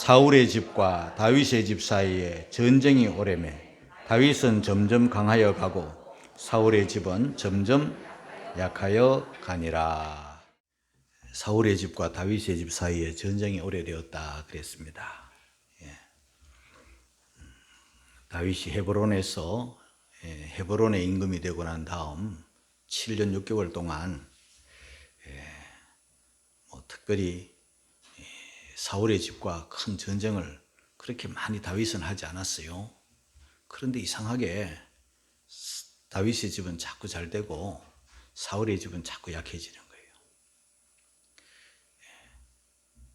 사울의 집과 다윗의 집 사이에 전쟁이 오래매 다윗은 점점 강하여 가고 사울의 집은 점점 약하여 가니라. 사울의 집과 다윗의 집 사이에 전쟁이 오래되었다 그랬습니다. 다윗이 헤브론에서 헤브론의 임금이 되고 난 다음 7년 6개월 동안 특별히 사울의 집과 큰 전쟁을 그렇게 많이 다윗은 하지 않았어요. 그런데 이상하게 다윗의 집은 자꾸 잘 되고 사울의 집은 자꾸 약해지는 거예요.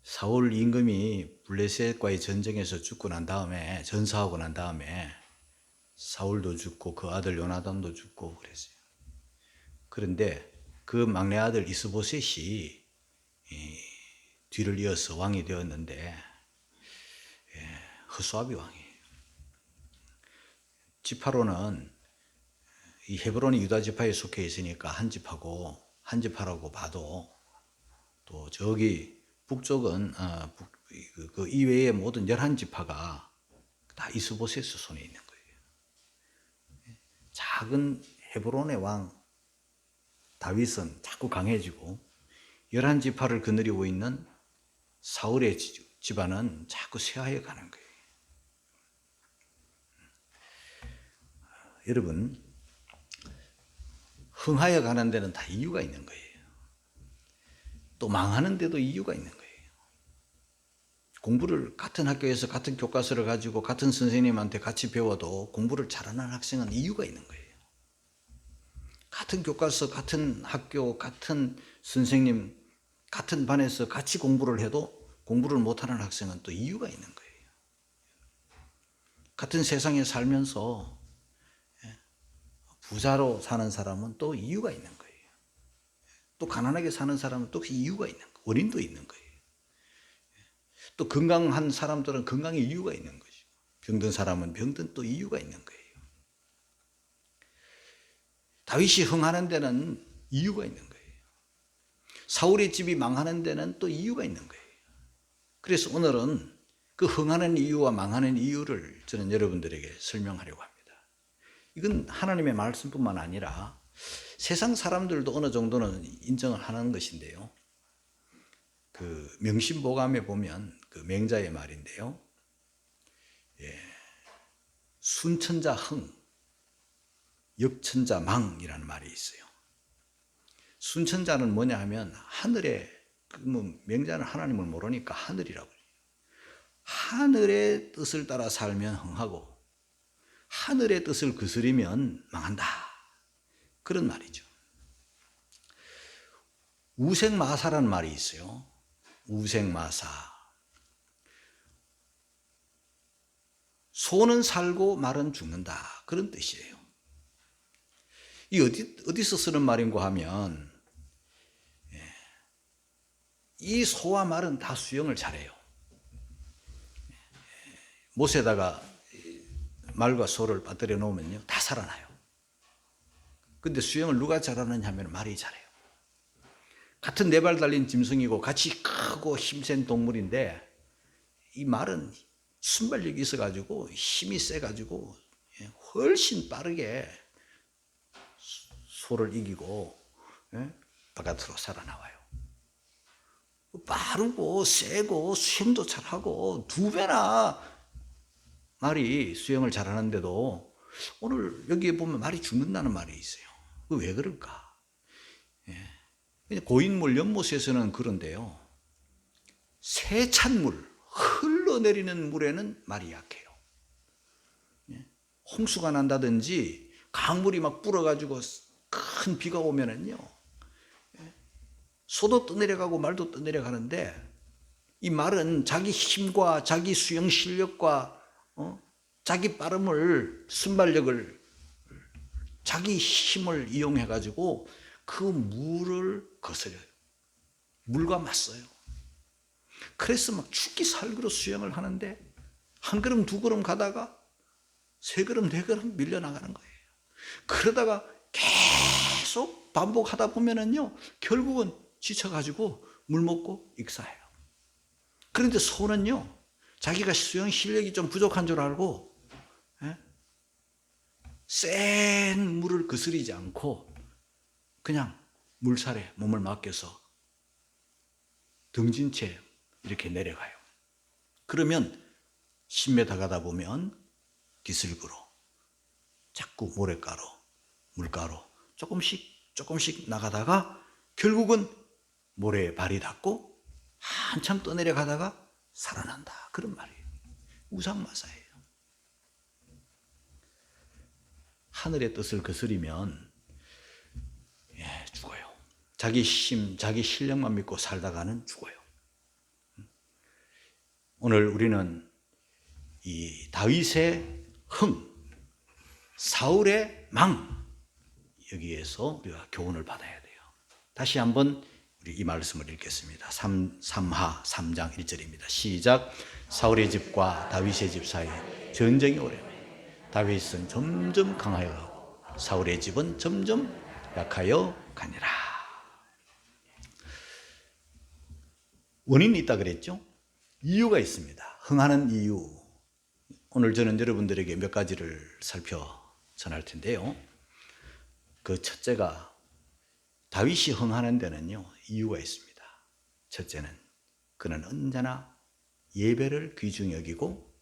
사울 임금이 블레셋과의 전쟁에서 죽고 난 다음에, 전사하고 난 다음에 사울도 죽고 그 아들 요나단도 죽고 그랬어요. 그런데 그 막내 아들 이스보셋이 뒤를 이어서 왕이 되었는데 허수아비 왕이에요. 지파로는 이 헤브론이 유다 지파에 속해 있으니까 한 지파라고 봐도 또 저기 북쪽은 그 이외의 모든 11지파가 다 이스보셋 손에 있는 거예요. 작은 헤브론의 왕 다윗은 자꾸 강해지고 11지파를 거느리고 있는 사울의 집안은 자꾸 쇠하여 가는 거예요. 여러분, 흥하여 가는 데는 다 이유가 있는 거예요. 또 망하는 데도 이유가 있는 거예요. 공부를 같은 학교에서 같은 교과서를 가지고 같은 선생님한테 같이 배워도 공부를 잘하는 학생은 이유가 있는 거예요. 같은 교과서, 같은 학교, 같은 선생님, 같은 반에서 같이 공부를 해도 공부를 못하는 학생은 또 이유가 있는 거예요. 같은 세상에 살면서 부자로 사는 사람은 또 이유가 있는 거예요. 또 가난하게 사는 사람은 또 이유가 있는 거예요. 원인도 있는 거예요. 또 건강한 사람들은 건강에 이유가 있는 거죠. 병든 사람은 병든 또 이유가 있는 거예요. 다윗이 흥하는 데는 이유가 있는 거예요. 사울의 집이 망하는 데는 또 이유가 있는 거예요. 그래서 오늘은 그 흥하는 이유와 망하는 이유를 저는 여러분들에게 설명하려고 합니다. 이건 하나님의 말씀뿐만 아니라 세상 사람들도 어느 정도는 인정을 하는 것인데요. 그 명심보감에 보면 그 맹자의 말인데요. 순천자 흥, 역천자 망이라는 말이 있어요. 순천자는 뭐냐 하면 하늘에, 맹자는 하나님을 모르니까 하늘이라고 해요. 하늘의 뜻을 따라 살면 흥하고 하늘의 뜻을 거스르면 망한다. 그런 말이죠. 우생마사라는 말이 있어요. 우생마사. 소는 살고 말은 죽는다. 그런 뜻이에요. 이 어디서 쓰는 말인가 하면 이 소와 말은 다 수영을 잘해요. 못에다가 말과 소를 빠뜨려 놓으면요 다 살아나요. 근데 수영을 누가 잘하느냐 하면 말이 잘해요. 같은 4발 달린 짐승이고 같이 크고 힘센 동물인데 이 말은 순발력이 있어가지고 힘이 세가지고 훨씬 빠르게 소를 이기고 바깥으로 살아나와요. 빠르고 세고 수영도 잘하고 2배나 말이 수영을 잘하는데도 오늘 여기에 보면 말이 죽는다는 말이 있어요. 왜 그럴까? 고인물 연못에서는 그런데요. 세찬물, 흘러내리는 물에는 말이 약해요. 홍수가 난다든지 강물이 막 불어가지고 큰 비가 오면은요. 소도 떠내려가고 말도 떠내려가는데 이 말은 자기 힘과 자기 수영 실력과 자기 빠름을, 순발력을, 자기 힘을 이용해가지고 그 물을 거스려요. 물과 맞서요. 그래서 막 죽기 살기로 수영을 하는데 한 걸음 두 걸음 가다가 3걸음 4걸음 밀려나가는 거예요. 그러다가 계속 반복하다 보면은요 결국은 지쳐가지고 물 먹고 익사해요. 그런데 소는요 자기가 수영 실력이 좀 부족한 줄 알고 센 물을 거스리지 않고 그냥 물살에 몸을 맡겨서 등진 채 이렇게 내려가요. 그러면 10m 가다 보면 기슭으로 자꾸 모래가루, 물가루 조금씩 나가다가 결국은 모래에 발이 닿고 한참 떠내려가다가 살아난다. 그런 말이에요. 우상마사예요. 하늘의 뜻을 거스리면 죽어요. 자기 힘, 자기 실력만 믿고 살다가는 죽어요. 오늘 우리는 이 다윗의 흥, 사울의 망, 여기에서 우리가 교훈을 받아야 돼요. 다시 한번 우리 이 말씀을 읽겠습니다. 3하 3장 1절입니다. 시작. 사울의 집과 다윗의 집 사이에 전쟁이 오래매 다윗은 점점 강하여 가고 사울의 집은 점점 약하여 가니라. 원인이 있다 그랬죠? 이유가 있습니다. 흥하는 이유. 오늘 저는 여러분들에게 몇 가지를 살펴 전할 텐데요. 그 첫째가 다윗이 흥하는 데는요, 이유가 있습니다. 첫째는 그는 언제나 예배를 귀중히 여기고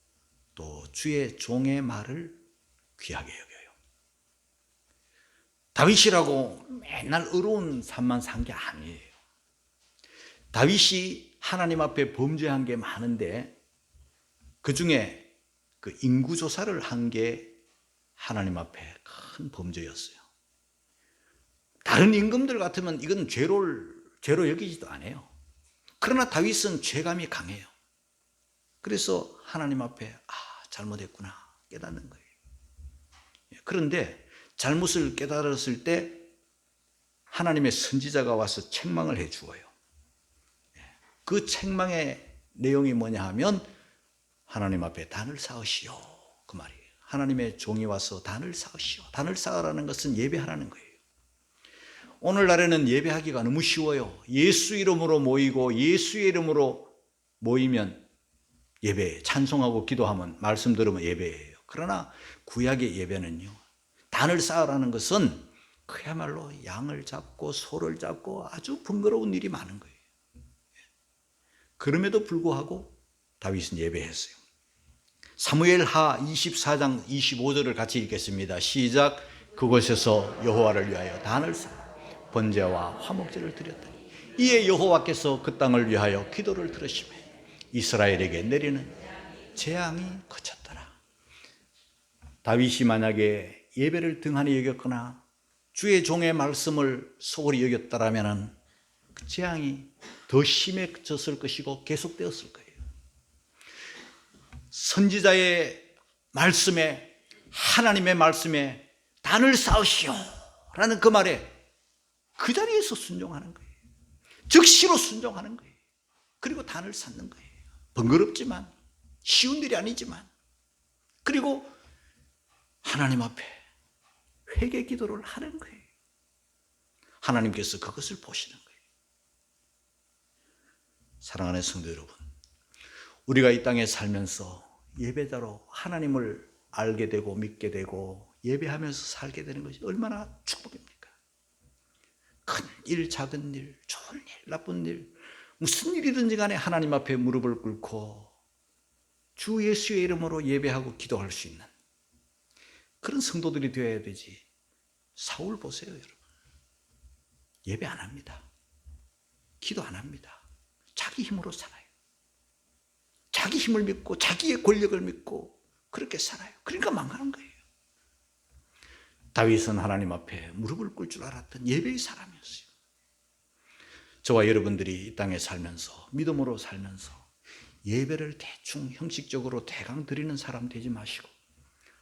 또 주의 종의 말을 귀하게 여겨요. 다윗이라고 맨날 어려운 삶만 산 게 아니에요. 다윗이 하나님 앞에 범죄한 게 많은데 그 중에 그 인구조사를 한 게 하나님 앞에 큰 범죄였어요. 다른 임금들 같으면 이건 죄로 여기지도 않아요. 그러나 다윗은 죄감이 강해요. 그래서 하나님 앞에 잘못했구나 깨닫는 거예요. 그런데 잘못을 깨달았을 때 하나님의 선지자가 와서 책망을 해 주어요. 그 책망의 내용이 뭐냐 하면 하나님 앞에 단을 쌓으시오, 그 말이에요. 하나님의 종이 와서 단을 쌓으시오. 단을 쌓으라는 것은 예배하라는 거예요. 오늘날에는 예배하기가 너무 쉬워요. 예수 이름으로 모이고 예수의 이름으로 모이면 예배, 찬송하고 기도하면 말씀 들으면 예배예요. 그러나 구약의 예배는요, 단을 쌓으라는 것은 그야말로 양을 잡고 소를 잡고 아주 번거로운 일이 많은 거예요. 그럼에도 불구하고 다윗은 예배했어요. 사무엘하 24장 25절을 같이 읽겠습니다. 시작. 그곳에서 여호와를 위하여 단을 쌓아 번제와 화목제를 드렸더니 이에 여호와께서 그 땅을 위하여 기도를 들으시며 이스라엘에게 내리는 재앙이 그쳤더라. 다윗이 만약에 예배를 등한히 여겼거나 주의 종의 말씀을 소홀히 여겼다라면 그 재앙이 더 심해졌을 것이고 계속되었을 거예요. 선지자의 말씀에, 하나님의 말씀에 단을 쌓으시오 라는 그 말에 그 자리에서 순종하는 거예요. 즉시로 순종하는 거예요. 그리고 단을 쌓는 거예요. 번거롭지만 쉬운 일이 아니지만, 그리고 하나님 앞에 회개 기도를 하는 거예요. 하나님께서 그것을 보시는 거예요. 사랑하는 성도 여러분, 우리가 이 땅에 살면서 예배자로 하나님을 알게 되고 믿게 되고 예배하면서 살게 되는 것이 얼마나 축복입니까? 큰 일, 작은 일, 좋은 일, 나쁜 일, 무슨 일이든지 간에 하나님 앞에 무릎을 꿇고 주 예수의 이름으로 예배하고 기도할 수 있는 그런 성도들이 되어야 되지. 사울 보세요, 여러분. 예배 안 합니다. 기도 안 합니다. 자기 힘으로 살아요. 자기 힘을 믿고 자기의 권력을 믿고 그렇게 살아요. 그러니까 망하는 거예요. 다윗은 하나님 앞에 무릎을 꿇을 줄 알았던 예배의 사람이었어요. 저와 여러분들이 이 땅에 살면서, 믿음으로 살면서 예배를 대충 형식적으로 대강 드리는 사람 되지 마시고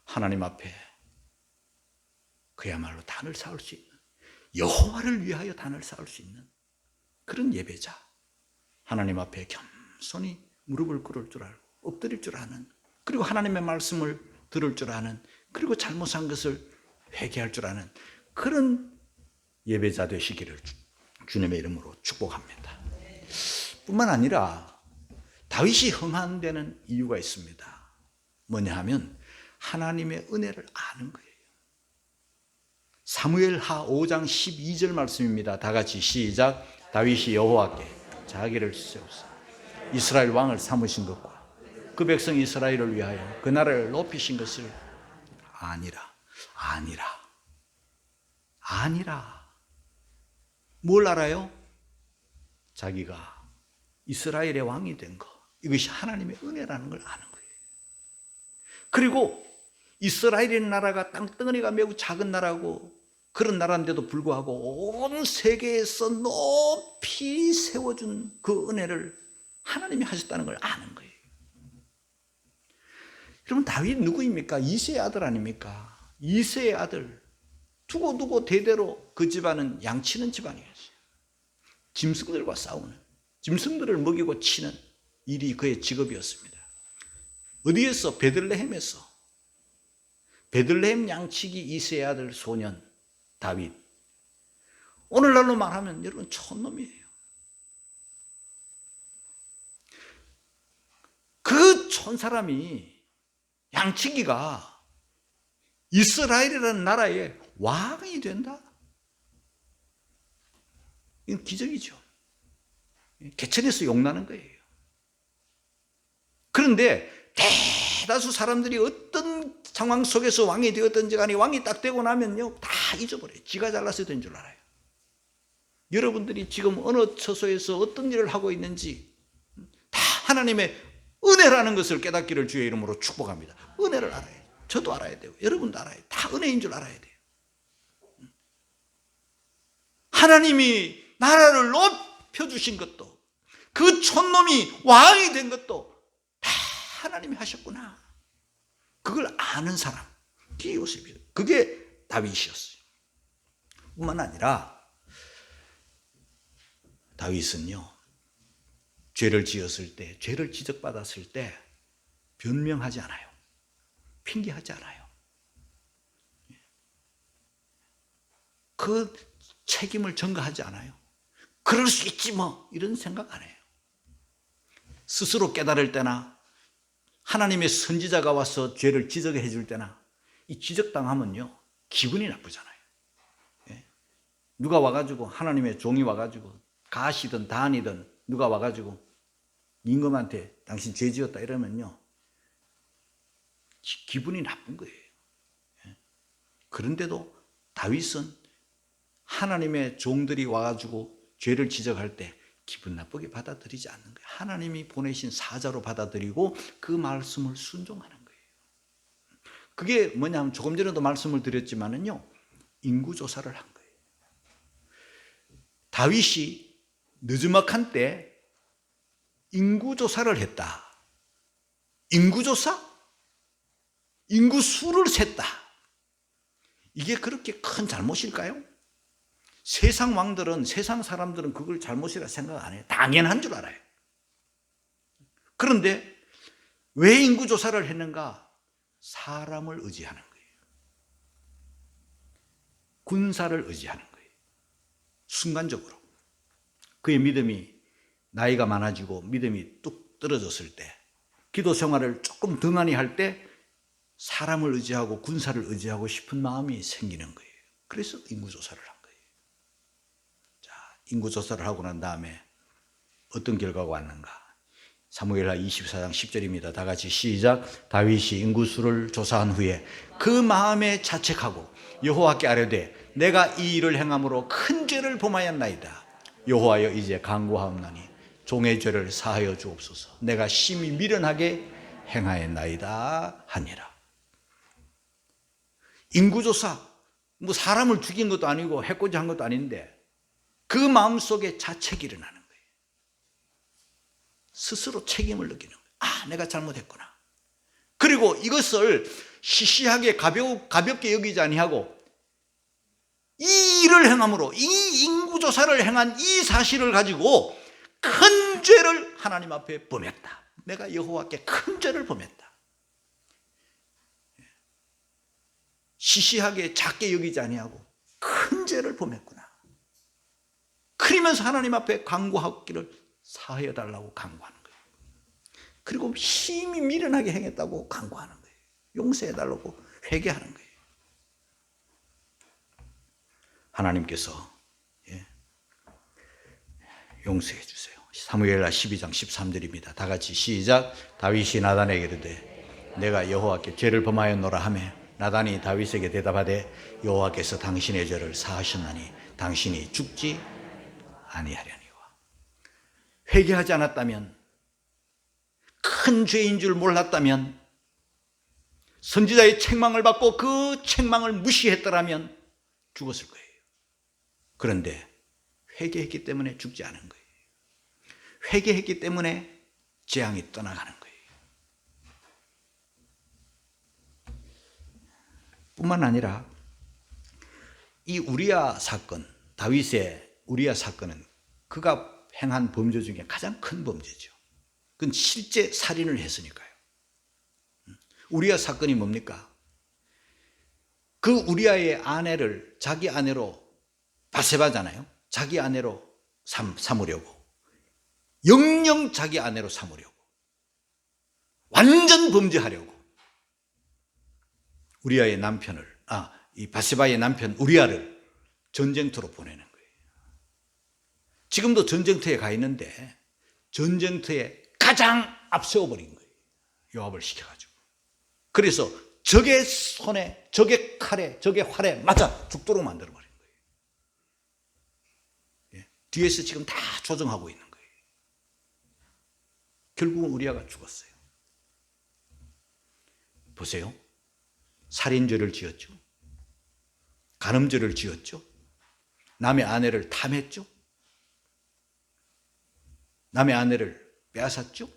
하나님 앞에 그야말로 단을 쌓을 수 있는, 여호와를 위하여 단을 쌓을 수 있는 그런 예배자, 하나님 앞에 겸손히 무릎을 꿇을 줄 알고 엎드릴 줄 아는, 그리고 하나님의 말씀을 들을 줄 아는, 그리고 잘못한 것을 회개할 줄 아는 그런 예배자 되시기를 주님의 이름으로 축복합니다. 뿐만 아니라 다윗이 흥한 데는 이유가 있습니다. 뭐냐 하면 하나님의 은혜를 아는 거예요. 사무엘하 5장 12절 말씀입니다. 다 같이 시작. 다윗이 여호와께 자기를 세우사 이스라엘 왕을 삼으신 것과 그 백성 이스라엘을 위하여 그 나라를 높이신 것을 아니라. 뭘 알아요? 자기가 이스라엘의 왕이 된 것, 이것이 하나님의 은혜라는 걸 아는 거예요. 그리고 이스라엘의 나라가 땅덩어리가 매우 작은 나라고 그런 나라인데도 불구하고 온 세계에서 높이 세워준 그 은혜를 하나님이 하셨다는 걸 아는 거예요. 여러분, 다윗 누구입니까? 이새의 아들 아닙니까? 이새의 아들. 두고 대대로 그 집안은 양치는 집안이었어요. 짐승들과 싸우는, 짐승들을 먹이고 치는 일이 그의 직업이었습니다. 어디에서? 베들레헴에서. 베들레헴 양치기 이새의 아들 소년 다윗. 오늘날로 말하면 여러분 촌놈이에요. 그 촌사람이 양치기가 이스라엘이라는 나라의 왕이 된다? 이건 기적이죠. 개천에서 용나는 거예요. 그런데 대다수 사람들이 어떤 상황 속에서 왕이 되었든지 간에 왕이 딱 되고 나면요 다 잊어버려요. 지가 잘나서 된 줄 알아요. 여러분들이 지금 어느 처소에서 어떤 일을 하고 있는지 다 하나님의 은혜라는 것을 깨닫기를 주의 이름으로 축복합니다. 은혜를 알아야 돼요. 저도 알아야 되고 여러분도 알아야 돼요. 다 은혜인 줄 알아야 돼요. 하나님이 나라를 높여주신 것도 그 촌놈이 왕이 된 것도 다 하나님이 하셨구나. 그걸 아는 사람, 그게 요셉이에요. 그게 다윗이었어요. 뿐만 아니라 다윗은요, 죄를 지었을 때, 죄를 지적받았을 때 변명하지 않아요. 핑계하지 않아요. 그 책임을 전가하지 않아요. 그럴 수 있지 뭐 이런 생각 안 해요. 스스로 깨달을 때나 하나님의 선지자가 와서 죄를 지적해 줄 때나 이 지적당하면요 기분이 나쁘잖아요. 누가 와가지고 하나님의 종이 와가지고 가시든 단이든 누가 와가지고 임금한테 당신 죄 지었다 이러면요 기분이 나쁜 거예요. 그런데도 다윗은 하나님의 종들이 와가지고 죄를 지적할 때 기분 나쁘게 받아들이지 않는 거예요. 하나님이 보내신 사자로 받아들이고 그 말씀을 순종하는 거예요. 그게 뭐냐면 조금 전에도 말씀을 드렸지만은요 인구조사를 한 거예요. 다윗이 느즈막한 때 인구조사를 했다. 인구조사? 인구수를 셌다. 이게 그렇게 큰 잘못일까요? 세상 왕들은, 세상 사람들은 그걸 잘못이라 생각 안 해요. 당연한 줄 알아요. 그런데 왜 인구조사를 했는가? 사람을 의지하는 거예요. 군사를 의지하는 거예요. 순간적으로. 그의 믿음이 나이가 많아지고 믿음이 뚝 떨어졌을 때, 기도 생활을 조금 등한히 할 때 사람을 의지하고 군사를 의지하고 싶은 마음이 생기는 거예요. 그래서 인구조사를 한 거예요. 자, 인구조사를 하고 난 다음에 어떤 결과가 왔는가? 사무엘하 24장 10절입니다. 다 같이 시작. 다윗이 인구수를 조사한 후에 그 마음에 자책하고 여호와께 아뢰되 내가 이 일을 행함으로 큰 죄를 범하였나이다. 여호와여 이제 간구하옵나니 종의 죄를 사하여 주옵소서. 내가 심히 미련하게 행하였나이다 하니라. 인구조사, 뭐 사람을 죽인 것도 아니고 해코지 한 것도 아닌데 그 마음속에 자책이 일어나는 거예요. 스스로 책임을 느끼는 거예요. 아, 내가 잘못했구나. 그리고 이것을 시시하게 가볍게 여기지 아니하고 이 일을 행함으로, 이 인구조사를 행한 이 사실을 가지고 큰 죄를 하나님 앞에 범했다. 내가 여호와께 큰 죄를 범했다. 시시하게 작게 여기지 아니하고 큰 죄를 범했구나. 그러면서 하나님 앞에 간구하기를 사하여 달라고 간구하는 거예요. 그리고 힘이 미련하게 행했다고 간구하는 거예요. 용서해달라고 회개하는 거예요. 하나님께서 용서해 주세요. 사무엘하 12장 13절입니다. 다 같이 시작. 다윗이 나단에게 이르되 내가 여호와께 죄를 범하였노라 하매 나단이 다윗에게 대답하되 여호와께서 당신의 죄를 사하셨나니 당신이 죽지 아니하려니와. 회개하지 않았다면, 큰 죄인 줄 몰랐다면, 선지자의 책망을 받고 그 책망을 무시했더라면 죽었을 거예요. 그런데 회개했기 때문에 죽지 않은 거예요. 회개했기 때문에 재앙이 떠나가는 거예요. 뿐만 아니라 이 우리야 사건, 다윗의 우리야 사건은 그가 행한 범죄 중에 가장 큰 범죄죠. 그건 실제 살인을 했으니까요. 우리야 사건이 뭡니까? 그 우리야의 아내를 자기 아내로, 바세바잖아요. 자기 아내로 삼으려고, 영영 자기 아내로 삼으려고, 완전 범죄하려고 우리야의 남편을, 이 바세바의 남편 우리야를 전쟁터로 보내는 거예요. 지금도 전쟁터에 가 있는데 전쟁터에 가장 앞세워버린 거예요. 요압을 시켜가지고. 그래서 적의 손에, 적의 칼에, 적의 활에 맞아 죽도록 만들어버린 거예요. 뒤에서 지금 다 조정하고 있는 거예요. 결국은 우리아가 죽었어요. 보세요. 살인죄를 지었죠. 간음죄를 지었죠. 남의 아내를 탐했죠. 남의 아내를 빼앗았죠.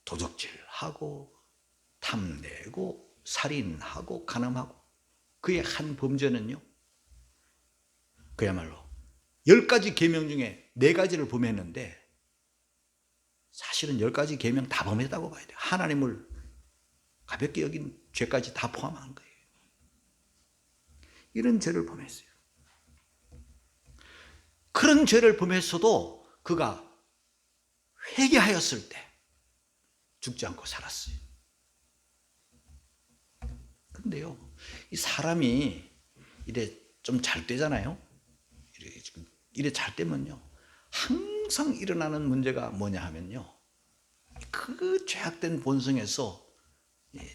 도적질하고 탐내고 살인하고 간음하고. 그의 한 범죄는요, 그야말로 10가지 계명 중에 4가지를 범했는데 사실은 10가지 계명 다 범했다고 봐야 돼요. 하나님을 가볍게 여긴 죄까지 다 포함한 거예요. 이런 죄를 범했어요. 그런 죄를 범했어도 그가 회개하였을 때 죽지 않고 살았어요. 그런데요, 이 사람이 이래 좀 잘 되잖아요. 이래 잘 되면요, 항상 일어나는 문제가 뭐냐 하면요, 그 죄악된 본성에서,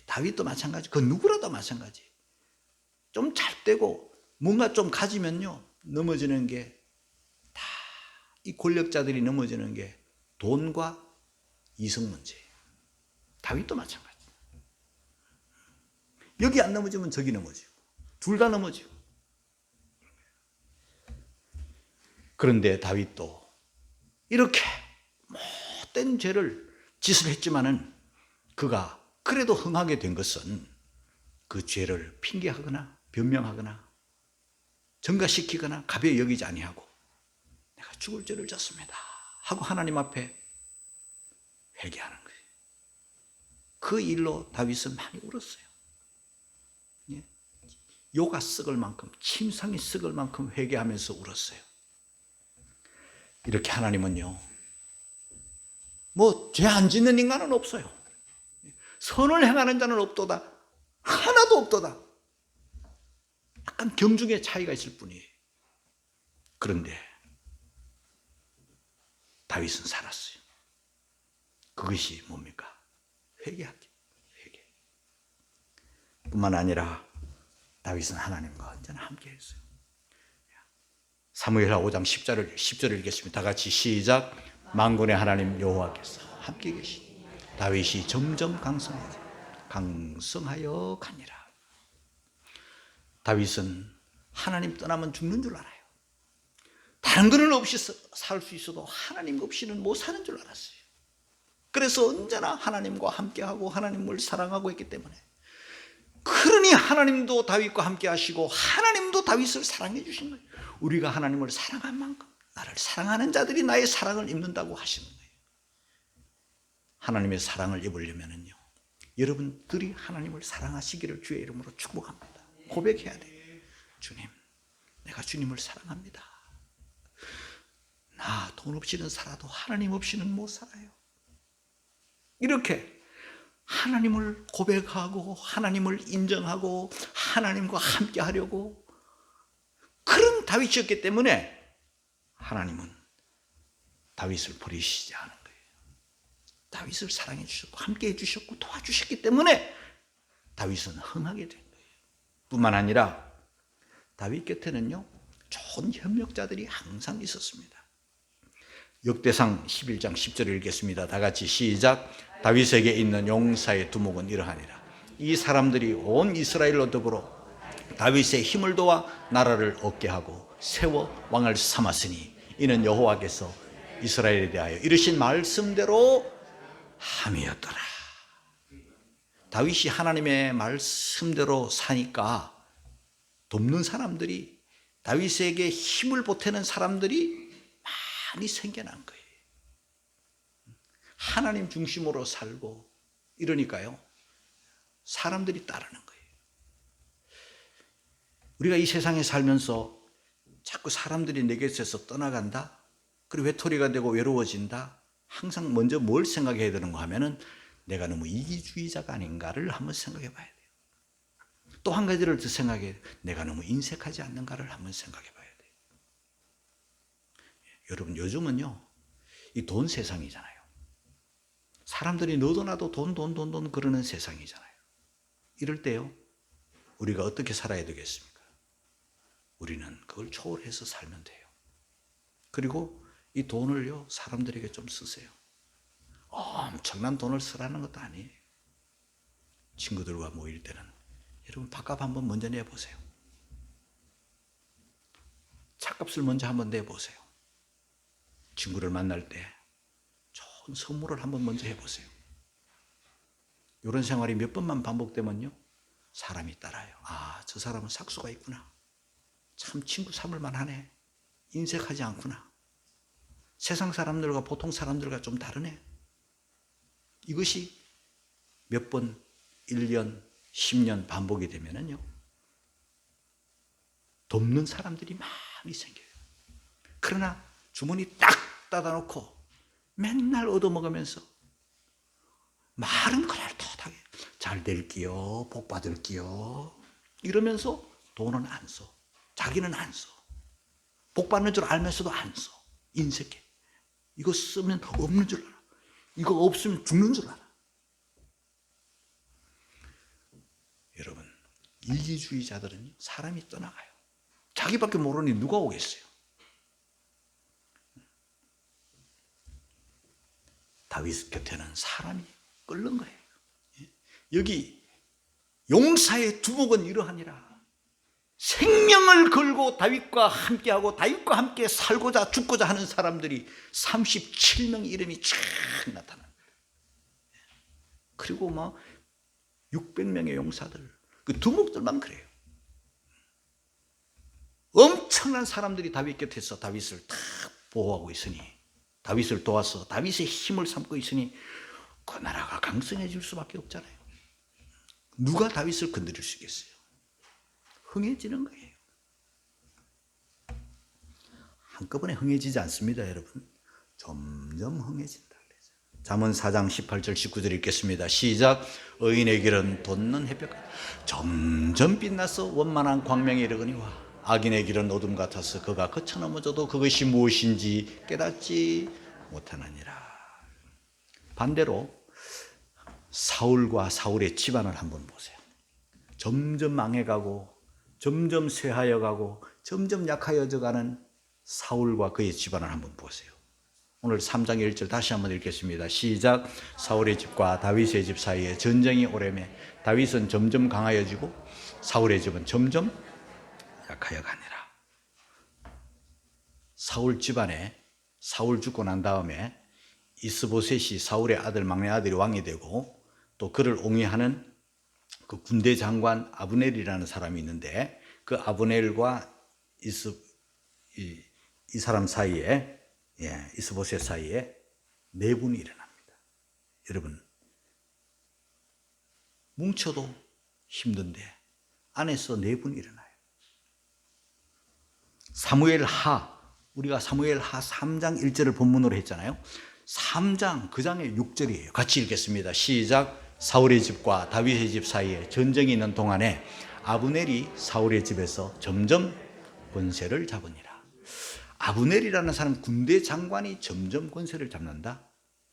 다윗도 마찬가지, 그 누구라도 마찬가지, 좀 잘 되고 뭔가 좀 가지면요, 넘어지는 게 다 이 권력자들이 넘어지는 게 돈과 이성 문제예요. 다윗도 마찬가지. 여기 안 넘어지면 저기 넘어지고, 둘 다 넘어지고. 그런데 다윗도 이렇게 못된 짓을 했지만은 그가 그래도 흥하게 된 것은 그 죄를 핑계하거나 변명하거나 전가시키거나 가벼이 여기지 아니하고 내가 죽을 죄를 졌습니다 하고 하나님 앞에 회개하는 거예요. 그 일로 다윗은 많이 울었어요. 요가 썩을 만큼, 침상이 썩을 만큼 회개하면서 울었어요. 이렇게 하나님은요, 뭐 죄 안 짓는 인간은 없어요. 선을 행하는 자는 없도다. 하나도 없도다. 약간 경중의 차이가 있을 뿐이에요. 그런데 다윗은 살았어요. 그것이 뭡니까? 회개하기. 회개. 뿐만 아니라 다윗은 하나님과 언제나 함께 했어요. 사무엘하 5장 10절을 읽겠습니다. 다 같이 시작. 만군의 하나님 여호와께서 함께 계시니 다윗이 점점 강성하여 가니라. 다윗은 하나님 떠나면 죽는 줄 알아요. 다른 거는 없이 살 수 있어도 하나님 없이는 못 사는 줄 알았어요. 그래서 언제나 하나님과 함께하고 하나님을 사랑하고 있기 때문에, 그러니 하나님도 다윗과 함께 하시고 하나님도 다윗을 사랑해 주신 거예요. 우리가 하나님을 사랑한 만큼 나를 사랑하는 자들이 나의 사랑을 입는다고 하시는 거예요. 하나님의 사랑을 입으려면요, 여러분들이 하나님을 사랑하시기를 주의 이름으로 축복합니다. 고백해야 돼요. 주님, 내가 주님을 사랑합니다. 나 돈 없이는 살아도 하나님 없이는 못 살아요. 이렇게 하나님을 고백하고 하나님을 인정하고 하나님과 함께 하려고 그런 다윗이었기 때문에 하나님은 다윗을 버리시지 않은 거예요. 다윗을 사랑해 주셨고 함께 해주셨고 도와주셨기 때문에 다윗은 흥하게 된 거예요. 뿐만 아니라 다윗 곁에는요 좋은 협력자들이 항상 있었습니다. 역대상 11장 10절을 읽겠습니다. 다 같이 시작. 다윗에게 있는 용사의 두목은 이러하니라. 이 사람들이 온 이스라엘로 더불어 다윗의 힘을 도와 나라를 얻게 하고 세워 왕을 삼았으니 이는 여호와께서 이스라엘에 대하여 이르신 말씀대로 함이었더라. 다윗이 하나님의 말씀대로 사니까 돕는 사람들이, 다윗에게 힘을 보태는 사람들이 많이 생겨난 거예요. 하나님 중심으로 살고 이러니까요 사람들이 따르는 거예요. 우리가 이 세상에 살면서 자꾸 사람들이 내 곁에서 떠나간다, 그리고 외톨이가 되고 외로워진다, 항상 먼저 뭘 생각해야 되는가 하면은 내가 너무 이기주의자가 아닌가를 한번 생각해 봐야 돼요. 또 한 가지를 더 생각해야 돼요. 내가 너무 인색하지 않는가를 한번 생각해 봐야 돼요. 여러분 요즘은요 이 돈 세상이잖아요. 사람들이 너도 나도 돈 그러는 세상이잖아요. 이럴 때요 우리가 어떻게 살아야 되겠습니까? 우리는 그걸 초월해서 살면 돼요. 그리고 이 돈을요 사람들에게 좀 쓰세요. 엄청난 돈을 쓰라는 것도 아니에요. 친구들과 모일 때는 여러분 밥값 한번 먼저 내보세요. 차값을 먼저 한번 내보세요. 친구를 만날 때 좋은 선물을 한번 먼저 해보세요. 이런 생활이 몇 번만 반복되면요 사람이 따라요. 저 사람은 삭수가 있구나. 참 친구 삼을 만하네. 인색하지 않구나. 세상 사람들과 보통 사람들과 좀 다르네. 이것이 몇 번, 1년, 10년 반복이 되면은요 돕는 사람들이 많이 생겨요. 그러나 주머니 딱 닫아놓고 맨날 얻어먹으면서 말은 그날 떳하게 잘 될게요, 복 받을게요 이러면서 돈은 안 써. 자기는 안 써. 복 받는 줄 알면서도 안 써. 인색해. 이거 쓰면 없는 줄 알아. 이거 없으면 죽는 줄 알아. 여러분 이기주의자들은 사람이 떠나가요. 자기밖에 모르니 누가 오겠어요. 다윗 곁에는 사람이 끓는 거예요. 여기 용사의 두목은 이러하니라. 생명을 걸고 다윗과 함께하고 다윗과 함께 살고자 죽고자 하는 사람들이 37명 이름이 쫙 나타납니다. 그리고 막 600명의 용사들, 그 두목들만 그래요. 엄청난 사람들이 다윗 곁에서 다윗을 다 보호하고 있으니, 다윗을 도와서 다윗의 힘을 삼고 있으니 그 나라가 강성해질 수밖에 없잖아요. 누가 다윗을 건드릴 수 있겠어요? 흥해지는 거예요. 한꺼번에 흥해지지 않습니다, 여러분. 점점 흥해진다. 잠언 4장 18절 19절 읽겠습니다. 시작. 의인의 길은 돋는 햇볕 점점 빛나서 원만한 광명에 이르거니와 악인의 길은 어둠 같아서 그가 거쳐 넘어져도 그것이 무엇인지 깨닫지 못하느니라. 반대로 사울과 사울의 집안을 한번 보세요. 점점 망해가고 점점 쇠하여가고 점점 약하여져가는 사울과 그의 집안을 한번 보세요. 오늘 3장 1절 다시 한번 읽겠습니다. 시작. 사울의 집과 다윗의 집 사이에 전쟁이 오래매 다윗은 점점 강하여지고 사울의 집은 점점 약하여가니라. 사울 집안에 사울 죽고 난 다음에 이스보셋이 사울의 아들 막내 아들이 왕이 되고 또 그를 옹이하는 그 군대 장관 아브넬이라는 사람이 있는데 그 아브넬과 이 사람 사이에 이스보셋 사이에 내분이 일어납니다. 여러분 뭉쳐도 힘든데 안에서 내분이 일어나요. 우리가 사무엘하 3장 1절을 본문으로 했잖아요. 3장 그 장의 6절이에요. 같이 읽겠습니다. 시작. 사울의 집과 다윗의 집 사이에 전쟁이 있는 동안에 아브넬이 사울의 집에서 점점 권세를 잡으니라. 아브넬이라는 사람, 군대 장관이 점점 권세를 잡는다.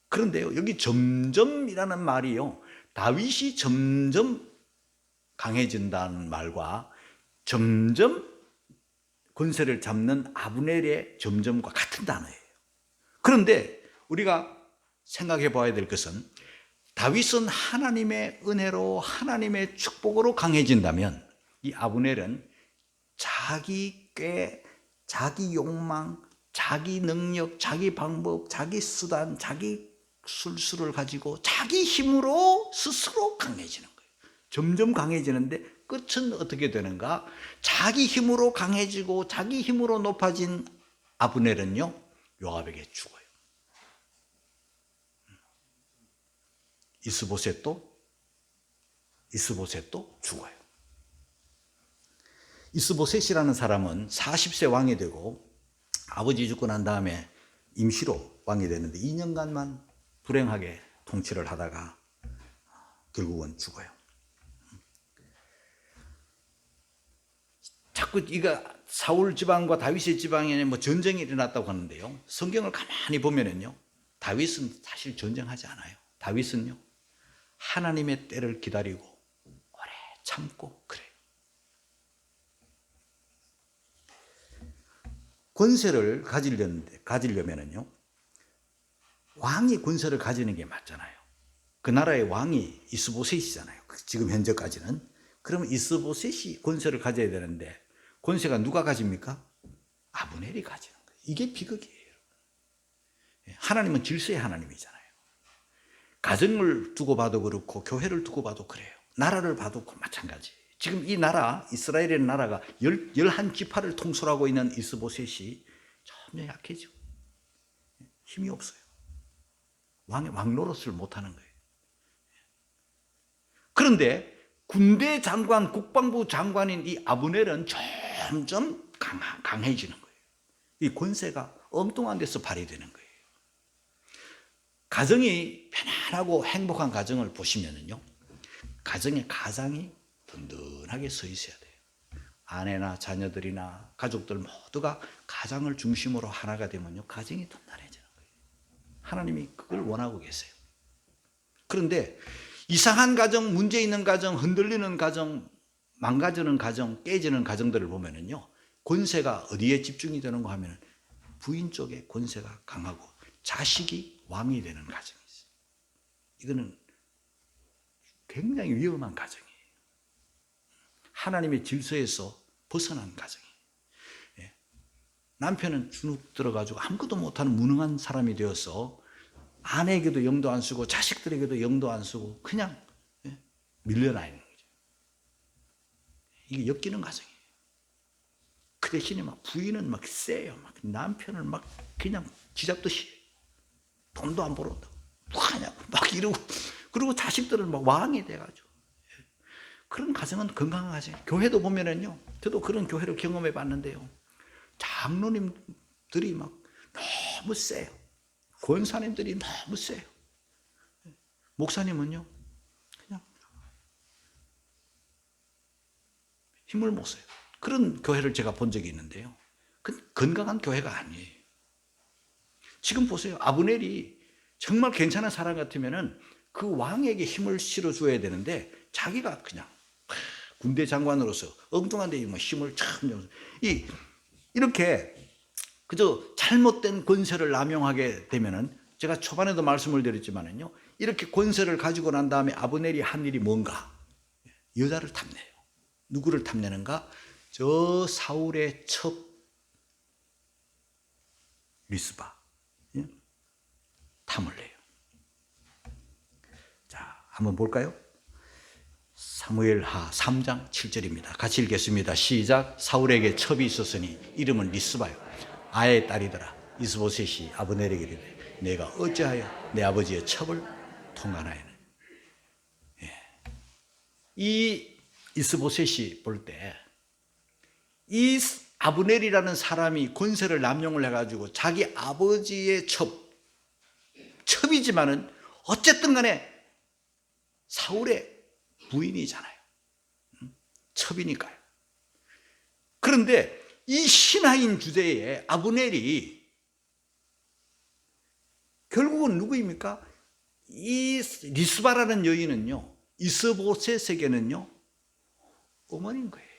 그런데요, 여기 점점이라는 말이요, 다윗이 점점 강해진다는 말과 점점 권세를 잡는 아브넬의 점점과 같은 단어예요. 그런데 우리가 생각해 봐야 될 것은, 다윗은 하나님의 은혜로 하나님의 축복으로 강해진다면 이 아브넬은 자기 꾀, 자기 욕망, 자기 능력, 자기 방법, 자기 수단, 자기 술수를 가지고 자기 힘으로 스스로 강해지는 거예요. 점점 강해지는데 끝은 어떻게 되는가? 자기 힘으로 강해지고 자기 힘으로 높아진 아브넬은요, 요압에게 죽어요. 이스보셋도 죽어요. 이스보셋이라는 사람은 40세 왕이 되고 아버지 죽고 난 다음에 임시로 왕이 되는데 2년간만 불행하게 통치를 하다가 결국은 죽어요. 자꾸 이거 사울 지방과 다윗의 지방에 뭐 전쟁이 일어났다고 하는데요, 성경을 가만히 보면은요, 다윗은 사실 전쟁하지 않아요. 다윗은요, 하나님의 때를 기다리고 오래 참고 그래요. 권세를 가지려면은요, 왕이 권세를 가지는 게 맞잖아요. 그 나라의 왕이 이스보셋이잖아요. 지금 현재까지는. 그러면 이스보셋이 권세를 가져야 되는데 권세가 누가 가집니까? 아브넬이 가지는 거예요. 이게 비극이에요. 하나님은 질서의 하나님이잖아요. 가정을 두고 봐도 그렇고 교회를 두고 봐도 그래요. 나라를 봐도 마찬가지. 지금 이 나라, 이스라엘의 나라가 11지파를 통솔하고 있는 이스보셋이 점점 약해지고 힘이 없어요. 왕 노릇을 못하는 거예요. 그런데 군대 장관, 국방부 장관인 이 아브넬은 점점 강해지는 거예요. 이 권세가 엉뚱한 데서 발휘되는 거예요. 가정이 편안하고 행복한 가정을 보시면은요, 가정의 가장이 든든하게 서 있어야 돼요. 아내나 자녀들이나 가족들 모두가 가장을 중심으로 하나가 되면요, 가정이 든든해지는 거예요. 하나님이 그걸 원하고 계세요. 그런데 이상한 가정, 문제 있는 가정, 흔들리는 가정, 망가지는 가정, 깨지는 가정들을 보면은요, 권세가 어디에 집중이 되는가 하면 부인 쪽에 권세가 강하고 자식이 왕이 되는 가정이 있어요. 이거는 굉장히 위험한 가정이에요. 하나님의 질서에서 벗어난 가정이에요. 남편은 주눅 들어가지고 아무것도 못하는 무능한 사람이 되어서 아내에게도 영도 안 쓰고 자식들에게도 영도 안 쓰고 그냥 밀려나 있는 거죠. 이게 엮이는 가정이에요. 그 대신에 막 부인은 막 세요. 막 남편을 막 그냥 쥐잡듯이 돈도 안 벌어온다고 뭐 하냐고 막 이러고, 그리고 자식들은 막 왕이 돼가지고. 그런 가정은 건강한 가정. 교회도 보면은요, 저도 그런 교회를 경험해 봤는데요, 장로님들이 막 너무 세요. 권사님들이 너무 세요. 목사님은요, 그냥 힘을 못 써요. 그런 교회를 제가 본 적이 있는데요, 그 건강한 교회가 아니에요. 지금 보세요. 아브넬이 정말 괜찮은 사람 같으면은 그 왕에게 힘을 실어줘야 되는데 자기가 그냥 군대 장관으로서 엉뚱한 데 힘을 참, 이렇게 그저 잘못된 권세를 남용하게 되면은, 제가 초반에도 말씀을 드렸지만은요, 이렇게 권세를 가지고 난 다음에 아브넬이 한 일이 뭔가? 여자를 탐내요. 누구를 탐내는가? 저 사울의 첩 리스바, 탐을 내요. 자, 한번 볼까요? 사무엘하 3장 7절입니다. 같이 읽겠습니다. 시작. 사울에게 첩이 있었으니 이름은 리스바요. 아의 딸이더라. 이스보셋이 아브넬에게 이르되 내가 어찌하여 내 아버지의 첩을 통관하였느냐. 이 이스보셋이 볼 때 이 아브넬이라는 사람이 권세를 남용을 해가지고 자기 아버지의 첩, 틀리지만은 어쨌든 간에 사울의 부인이잖아요. 첩이니까요. 그런데 이 신하인 주제에 아브넬이 결국은 누구입니까? 이 리스바라는 여인은요, 이스보셋에게는요 어머니인 거예요.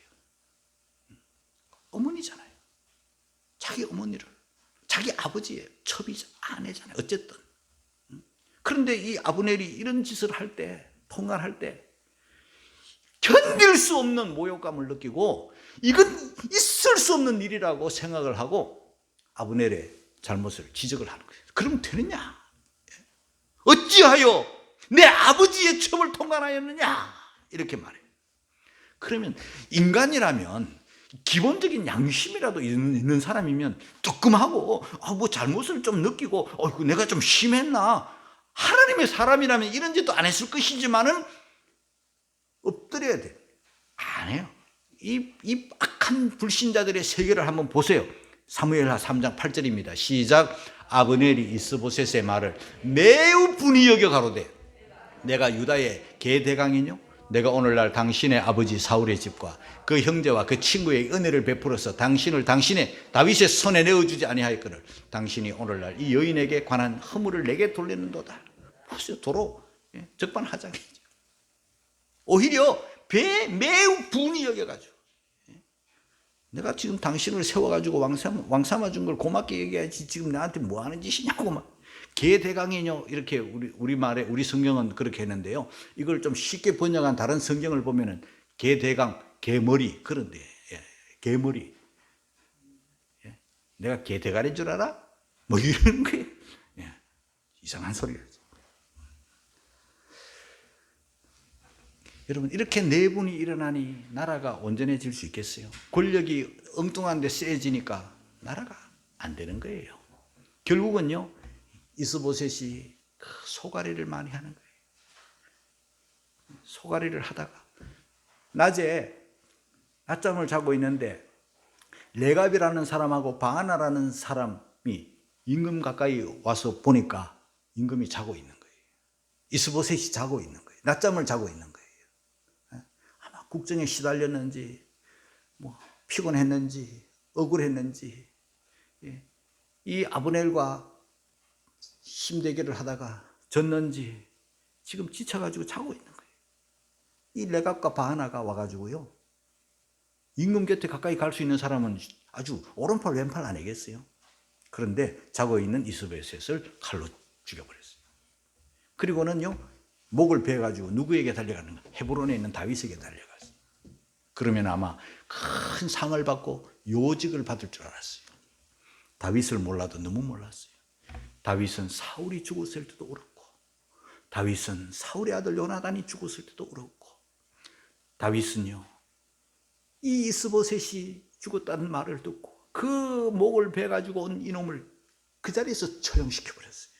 어머니잖아요. 자기 어머니를, 자기 아버지의 첩이 아내잖아요. 어쨌든. 그런데 이 아브넬이 이런 짓을 할 때, 통화할 때 견딜 수 없는 모욕감을 느끼고 이건 있을 수 없는 일이라고 생각을 하고 아브넬의 잘못을 지적을 하는 거예요. 그럼 되느냐? 어찌하여 내 아버지의 첩을 통관하였느냐? 이렇게 말해요. 그러면 인간이라면 기본적인 양심이라도 있는 사람이면 뜨끔하고 뭐 잘못을 좀 느끼고 내가 좀 심했나? 하나님의 사람이라면 이런 짓도 안 했을 것이지만은 엎드려야 돼. 안 해요. 이 악한 불신자들의 세계를 한번 보세요. 사무엘하 3장 8절입니다. 시작. 아브넬이 이스보셋의 말을 매우 분이 여겨 가로되 내가 유다의 계대강이뇨 내가 오늘날 당신의 아버지 사울의 집과 그 형제와 그 친구의 은혜를 베풀어서 당신을 당신의 다윗의 손에 내어주지 아니하였거늘 당신이 오늘날 이 여인에게 관한 허물을 내게 돌리는도다. 보세요. 도로 적반하장이죠. 오히려 매우 분이 여겨가지고 내가 지금 당신을 세워가지고 왕 삼아준 걸 고맙게 얘기해야지 지금 나한테 뭐 하는 짓이냐고 막 계대강이뇨 이렇게 우리 말에 우리 성경은 그렇게 했는데요. 이걸 좀 쉽게 번역한 다른 성경을 보면은 계대강 개머리 그런데 개머리 내가 개대가리인 줄 알아? 뭐 이러는 거예요. 이상한 소리가. 여러분 이렇게 내분이 일어나니 나라가 온전해질 수 있겠어요? 권력이 엉뚱한데 세지니까 나라가 안 되는 거예요. 결국은요 이스보셋이 소가리를 많이 하는 거예요. 소가리를 하다가 낮에 낮잠을 자고 있는데 레갑이라는 사람하고 바하나라는 사람이 임금 가까이 와서 보니까 임금이 자고 있는 거예요. 이스보셋이 자고 있는 거예요. 낮잠을 자고 있는 거예요. 아마 국정에 시달렸는지 뭐 피곤했는지 억울했는지 이 아브넬과 힘대결을 하다가 졌는지 지금 지쳐가지고 자고 있는 거예요. 이 레갑과 바하나가 와가지고요 임금 곁에 가까이 갈 수 있는 사람은 아주 오른팔 왼팔 아니겠어요? 그런데 자고 있는 이스보셋을 칼로 죽여버렸어요. 그리고는요 목을 베가지고 누구에게 달려가는가? 헤브론에 있는 다윗에게 달려갔어요. 그러면 아마 큰 상을 받고 요직을 받을 줄 알았어요. 다윗을 몰라도 너무 몰랐어요. 다윗은 사울이 죽었을 때도 울었고 다윗은 사울의 아들 요나단이 죽었을 때도 울었고 다윗은요 이 이스보셋이 죽었다는 말을 듣고 그 목을 베가지고 온 이놈을 그 자리에서 처형시켜버렸어요.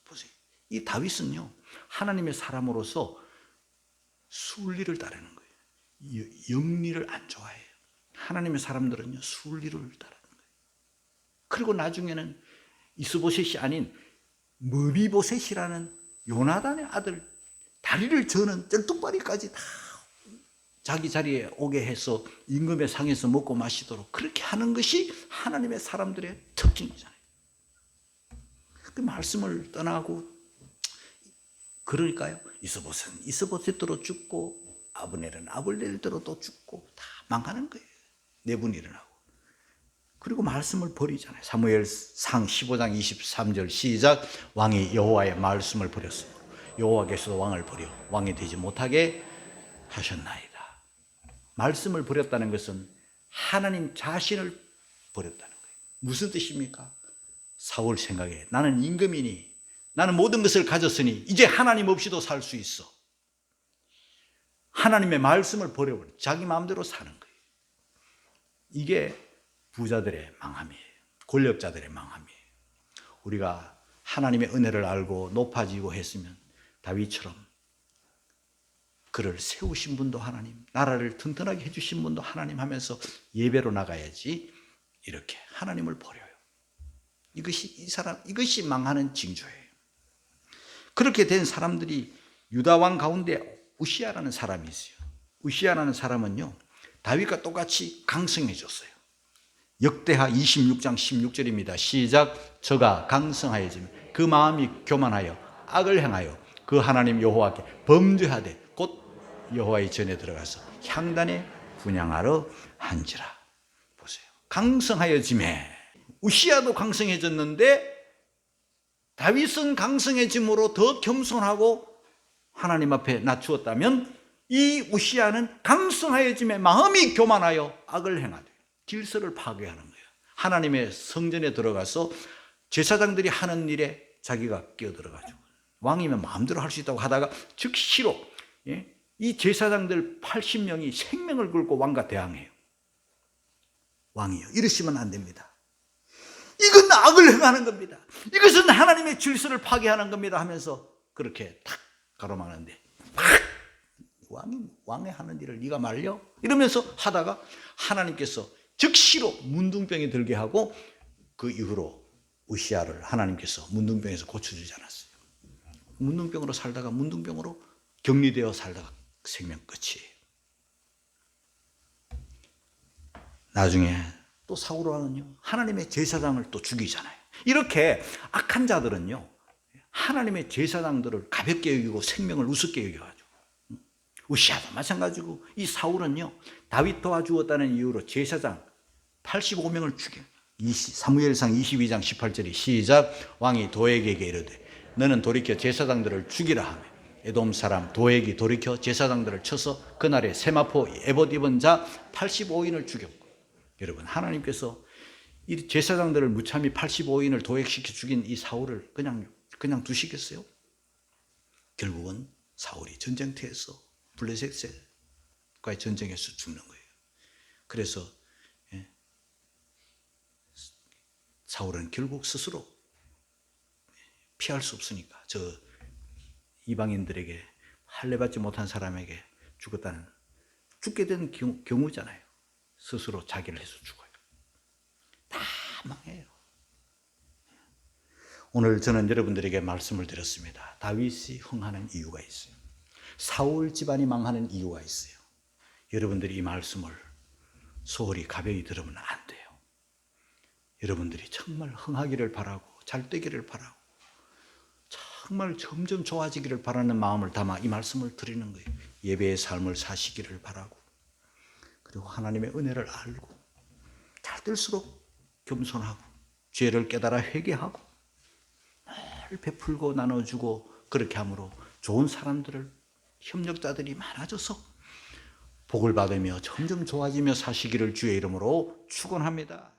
보세요. 이 다윗은요 하나님의 사람으로서 순리를 따르는 거예요. 영리를 안 좋아해요. 하나님의 사람들은요 순리를 따르는 거예요. 그리고 나중에는 이스보셋이 아닌 머비보셋이라는 요나단의 아들 다리를 저는 쩔뚝발이까지 다 자기 자리에 오게 해서 임금의 상에서 먹고 마시도록 그렇게 하는 것이 하나님의 사람들의 특징이잖아요. 그 말씀을 떠나고 그러니까요 이스보셋은 이스보셋대로 죽고 아브넬은 아브넬대로 또 죽고 다 망하는 거예요. 내분이 일어나고. 그리고 말씀을 버리잖아요. 사무엘상 15장 23절 시작. 왕이 여호와의 말씀을 버렸으므로 여호와께서도 왕을 버려 왕이 되지 못하게 하셨나이다. 말씀을 버렸다는 것은 하나님 자신을 버렸다는 거예요. 무슨 뜻입니까? 사울 생각에 나는 임금이니 나는 모든 것을 가졌으니 이제 하나님 없이도 살 수 있어. 하나님의 말씀을 버려버려 자기 마음대로 사는 거예요. 이게 부자들의 망함이에요. 권력자들의 망함이에요. 우리가 하나님의 은혜를 알고 높아지고 했으면 다윗처럼 그를 세우신 분도 하나님, 나라를 튼튼하게 해주신 분도 하나님 하면서 예배로 나가야지 이렇게 하나님을 버려요. 이것이 망하는 징조예요. 그렇게 된 사람들이 유다 왕 가운데 우시아라는 사람이 있어요. 우시아라는 사람은요, 다윗과 똑같이 강성해졌어요. 역대하 26장 16절입니다. 시작. 저가 강성하여지며 그 마음이 교만하여 악을 행하여 그 하나님 여호와께 범죄하되 곧 여호와의 전에 들어가서 향단에 분향하러 한지라. 보세요. 강성하여짐에 우시아도 강성해졌는데 다윗은 강성해짐으로 더 겸손하고 하나님 앞에 낮추었다면 이 우시아는 강성하여짐에 마음이 교만하여 악을 행하되 질서를 파괴하는 거예요. 하나님의 성전에 들어가서 제사장들이 하는 일에 자기가 끼어들어가지고 왕이면 마음대로 할 수 있다고 하다가 즉시로 이 제사장들 80명이 생명을 걸고 왕과 대항해요. 왕이요, 이러시면 안 됩니다. 이건 악을 행하는 겁니다. 이것은 하나님의 질서를 파괴하는 겁니다 하면서 그렇게 탁 가로막는데 왕이 하는 일을 네가 말려? 이러면서 하다가 하나님께서 즉시로 문둥병이 들게 하고 그 이후로 우시아를 하나님께서 문둥병에서 고쳐주지 않았어요. 문둥병으로 살다가 문둥병으로 격리되어 살다가 생명 끝이에요. 나중에 또 사울왕은요, 하나님의 제사장을 또 죽이잖아요. 이렇게 악한 자들은요, 하나님의 제사장들을 가볍게 여기고 생명을 우습게 여겨가지고, 우시아도 마찬가지고 이 사울은요, 다윗 도와주었다는 이유로 제사장 85명을 죽여요. 사무엘상 22장 18절이 시작. 왕이 도액에게 이르되 너는 돌이켜 제사장들을 죽이라 하며 에돔 사람 도액이 돌이켜 제사장들을 쳐서 그날에 세마포 에봇 입은 자 85인을 죽였고, 여러분, 하나님께서 이 제사장들을 무참히 85인을 도액시켜 죽인 이 사울을 그냥 두시겠어요? 결국은 사울이 전쟁터에서 블레셋과의 전쟁에서 죽는 거예요. 그래서 사울은 결국 스스로 피할 수 없으니까 저 이방인들에게 할례받지 못한 사람에게 죽게 된 경우잖아요. 스스로 자기를 해서 죽어요. 다 망해요. 오늘 저는 여러분들에게 말씀을 드렸습니다. 다윗이 흥하는 이유가 있어요. 사울 집안이 망하는 이유가 있어요. 여러분들이 이 말씀을 소홀히 가벼이 들으면 안 돼요. 여러분들이 정말 흥하기를 바라고 잘 되기를 바라고 정말 점점 좋아지기를 바라는 마음을 담아 이 말씀을 드리는 거예요. 예배의 삶을 사시기를 바라고, 그리고 하나님의 은혜를 알고 잘 될수록 겸손하고 죄를 깨달아 회개하고 늘 베풀고 나눠주고 그렇게 함으로 좋은 사람들을, 협력자들이 많아져서 복을 받으며 점점 좋아지며 사시기를 주의 이름으로 축원합니다.